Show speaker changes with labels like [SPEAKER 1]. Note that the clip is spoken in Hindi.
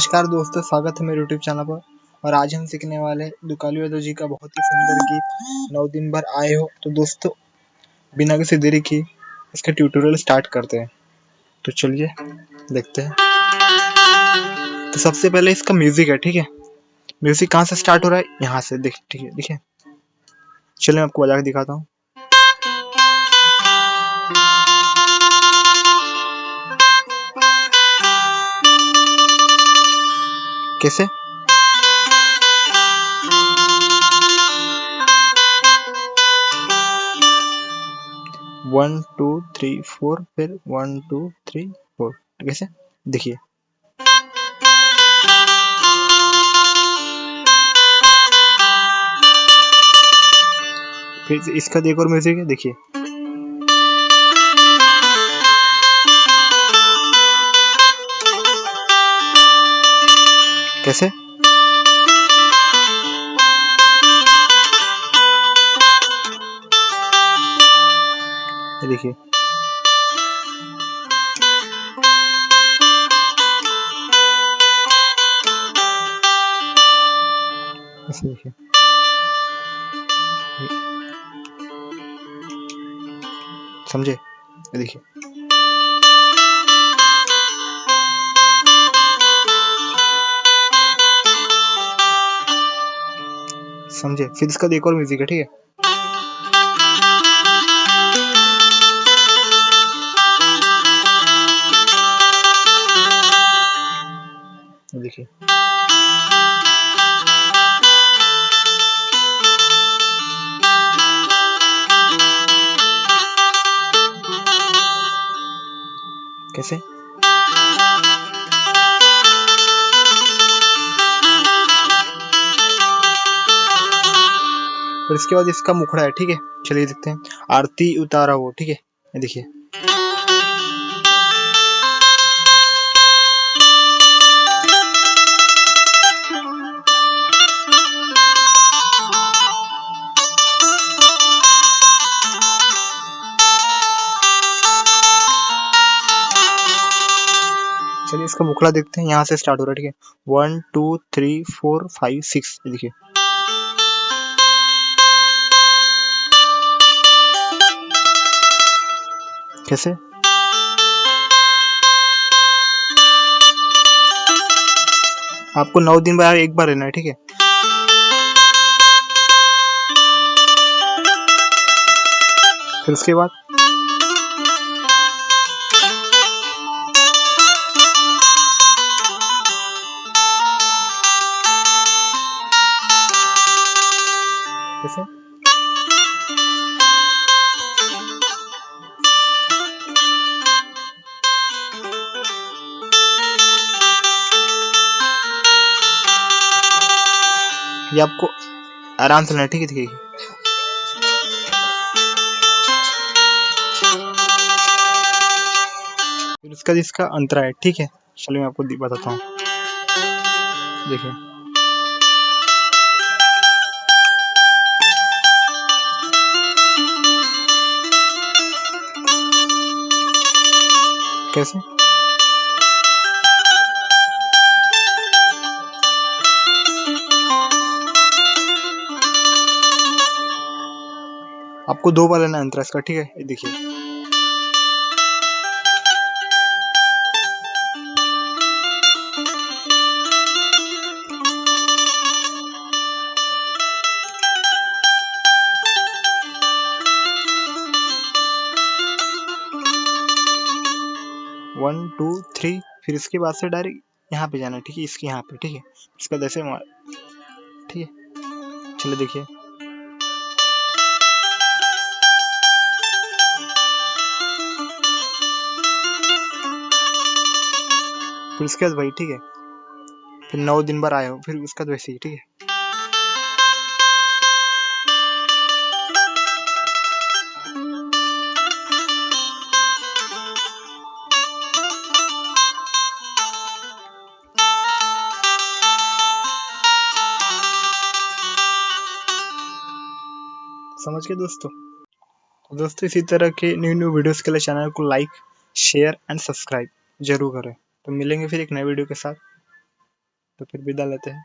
[SPEAKER 1] नमस्कार दोस्तों, स्वागत है मेरे यूट्यूब चैनल पर। और आज हम सीखने वाले हैं दुकाली यादव जी का बहुत ही सुंदर गीत 9 दिन भर आए हो। तो दोस्तों, बिना किसी देरी की इसका ट्यूटोरियल स्टार्ट करते हैं। तो चलिए देखते हैं। तो सबसे पहले इसका म्यूजिक है, ठीक है। म्यूजिक कहाँ से स्टार्ट हो रहा है? यहाँ से देख, ठीक है, देखिए। चलिए मैं आपको बजा के दिखाता हूँ। कैसे? वन टू थ्री फोर, फिर 1 2 3 4, कैसे? देखिए। फिर इसका एक और म्यूजिक है, देखिए। कैसे? देखिए। देखिए, समझे? देखिए। समझे? फिर इसका एक और म्यूजिक है, ठीक है। देखिए। कैसे? और इसके बाद इसका मुखड़ा है, ठीक है। चलिए देखते हैं। आरती उतारा वो, ठीक है। ये देखिए। चलिए इसका मुखड़ा देखते हैं। यहाँ से स्टार्ट हो रहा है, ठीक है। 1 2 3 4 5 6, देखिए। कैसे? आपको 9 दिन बाद एक बार रहना है, ठीक है। फिर उसके बाद कैसे? ये आपको आराम से लेना है, ठीक है। देखिए। फिर उसका जिसका अंतरा है, ठीक है। चलिए मैं आपको बताता हूँ। देखिए। कैसे? आपको 2 बार लेना है अंतरा इसका, ठीक है। ये देखिए। वन टू थ्री, फिर इसके बाद से डायरेक्ट यहाँ पे जाना है, ठीक है। इसके यहाँ पे, ठीक है। इसका जैसे, ठीक है। चलो देखिए। फिर उसके बाद वही, ठीक है। फिर 9 दिन बाद आए हो, फिर उसका वैसे ही, ठीक है। समझ गए दोस्तों? तो दोस्तों, इसी तरह के न्यू वीडियोस के लिए चैनल को लाइक, शेयर एंड सब्सक्राइब जरूर करें। तो मिलेंगे फिर एक नए वीडियो के साथ। तो फिर विदा लेते हैं।